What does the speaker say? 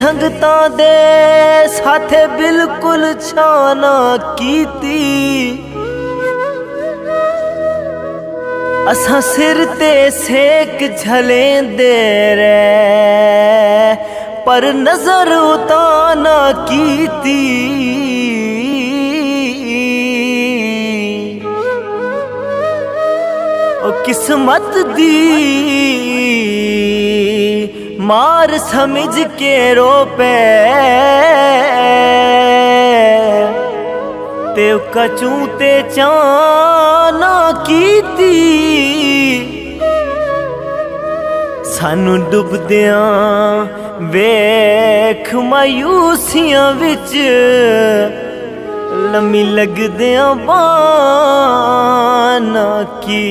संगतां दे साथे बिल्कुल छाना कीती। असां सिर ते सेक झलेंदे रहे पर नजर उतां ना कीती। ओ किस्मत दी मार समझ के रो पे ते कचूं ते चाना कीती। सानू डुबदियां वेख मायूसियां विच लम्मी लगदियां बाना कीती।